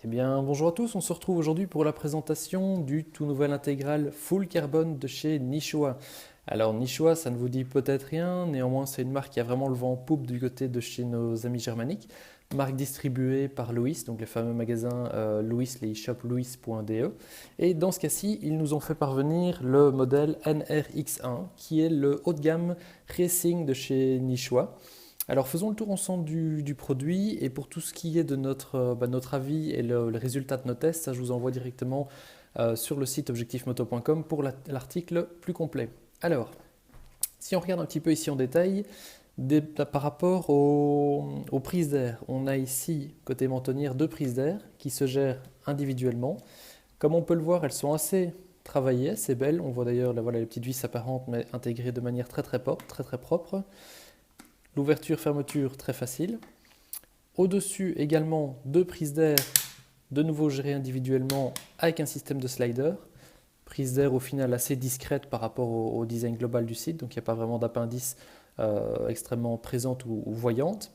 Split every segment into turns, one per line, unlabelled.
bien, bonjour à tous, on se retrouve aujourd'hui pour la présentation du tout nouvel intégral Full Carbone de chez Nisshowa. Alors Nisshowa, ça ne vous dit peut-être rien, néanmoins c'est une marque qui a vraiment le vent en poupe du côté de chez nos amis germaniques. Marque distribuée par Louis, donc les fameux magasins Louis, les e-shops louis.de. Et dans ce cas-ci, ils nous ont fait parvenir le modèle NRX1, qui est le haut de gamme racing de chez Nisshowa. Alors faisons le tour ensemble du produit et pour tout ce qui est de notre avis et le résultat de nos tests, ça je vous envoie directement sur le site objectifmoto.com pour l'article plus complet. Alors, si on regarde un petit peu ici en détail, par rapport aux prises d'air, on a ici côté mentonnière deux prises d'air qui se gèrent individuellement. Comme on peut le voir, elles sont assez travaillées, assez belles. On voit d'ailleurs voilà, les petites vis apparentes mais intégrées de manière très propre. L'ouverture-fermeture très facile. Au-dessus également deux prises d'air, de nouveau gérées individuellement avec un système de slider. Prise d'air au final assez discrète par rapport au design global du site, donc il n'y a pas vraiment d'appendice extrêmement présente ou voyante.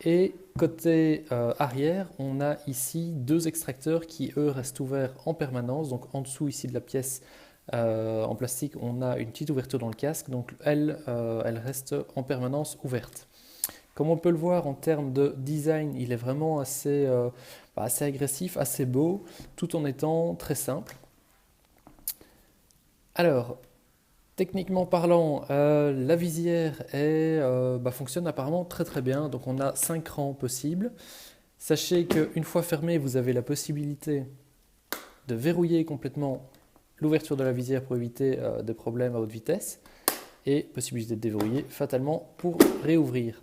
Et côté arrière, on a ici deux extracteurs qui eux restent ouverts en permanence, donc en dessous ici de la pièce en plastique, on a une petite ouverture dans le casque, donc elle reste en permanence ouverte. Comme on peut le voir en termes de design, il est vraiment assez agressif, assez beau, tout en étant très simple. Alors, techniquement parlant, la visière fonctionne apparemment très bien, donc on a 5 rangs possibles. Sachez qu'une fois fermé, vous avez la possibilité de verrouiller complètement l'ouverture de la visière pour éviter des problèmes à haute vitesse et possibilité de déverrouiller fatalement pour réouvrir.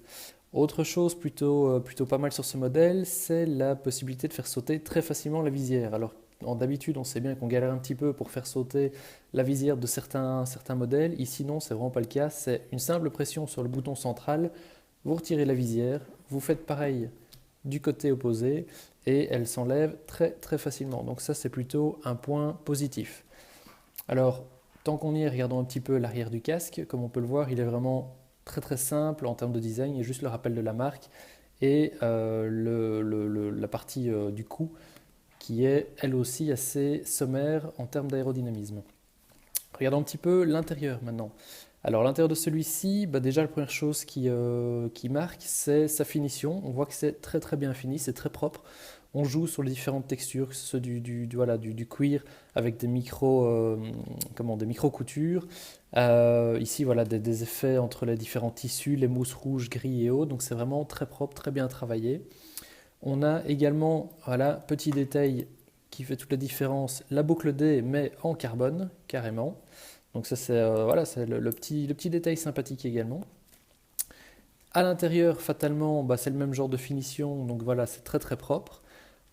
Autre chose plutôt pas mal sur ce modèle, c'est la possibilité de faire sauter très facilement la visière. Alors d'habitude, on sait bien qu'on galère un petit peu pour faire sauter la visière de certains modèles. Ici non, c'est vraiment pas le cas. C'est une simple pression sur le bouton central, vous retirez la visière, vous faites pareil du côté opposé et elle s'enlève très facilement. Donc ça, c'est plutôt un point positif. Alors, tant qu'on y est, regardons un petit peu l'arrière du casque. Comme on peut le voir, il est vraiment très simple en termes de design. Il y a juste le rappel de la marque et la partie du cou qui est elle aussi assez sommaire en termes d'aérodynamisme. Regardons un petit peu l'intérieur maintenant. Alors l'intérieur de celui-ci, déjà la première chose qui marque, c'est sa finition. On voit que c'est très bien fini, c'est très propre. On joue sur les différentes textures, que ce soit du cuir avec des micro-coutures. Ici, voilà, des effets entre les différents tissus, les mousses rouges, gris et autres. Donc c'est vraiment très propre, très bien travaillé. On a également, voilà, petit détail qui fait toute la différence, la boucle D, mais en carbone, carrément. Donc ça, c'est c'est le petit détail sympathique également. À l'intérieur, fatalement, c'est le même genre de finition, donc voilà, c'est très propre.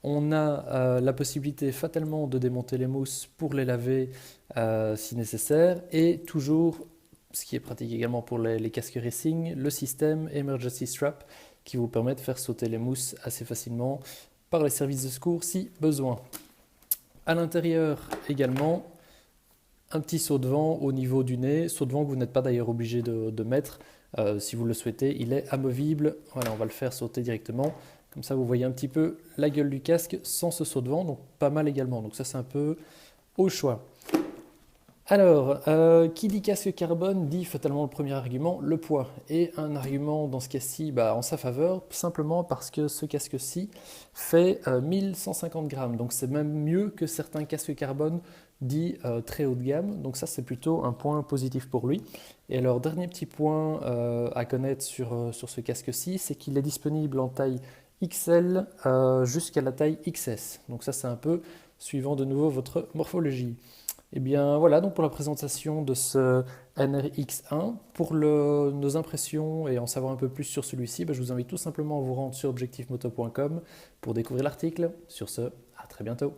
On a la possibilité fatalement de démonter les mousses pour les laver si nécessaire. Et toujours, ce qui est pratique également pour les casques racing, le système Emergency Strap qui vous permet de faire sauter les mousses assez facilement par les services de secours si besoin. À l'intérieur également, un petit saut de vent au niveau du nez, saut de vent que vous n'êtes pas d'ailleurs obligé de mettre si vous le souhaitez, il est amovible. Voilà, on va le faire sauter directement. Comme ça, vous voyez un petit peu la gueule du casque sans ce saut de vent, donc pas mal également. Donc ça, c'est un peu au choix. Alors, qui dit casque carbone dit fatalement le premier argument, le poids. Et un argument dans ce cas-ci en sa faveur, simplement parce que ce casque-ci fait 1150 grammes. Donc c'est même mieux que certains casques carbone dits très haut de gamme. Donc ça, c'est plutôt un point positif pour lui. Et alors, dernier petit point à connaître sur ce casque-ci, c'est qu'il est disponible en taille XL jusqu'à la taille XS. Donc ça, c'est un peu suivant de nouveau votre morphologie. Et bien voilà donc pour la présentation de ce NRX1. Pour nos impressions et en savoir un peu plus sur celui-ci, je vous invite tout simplement à vous rendre sur objectifmoto.com pour découvrir l'article. Sur ce, à très bientôt.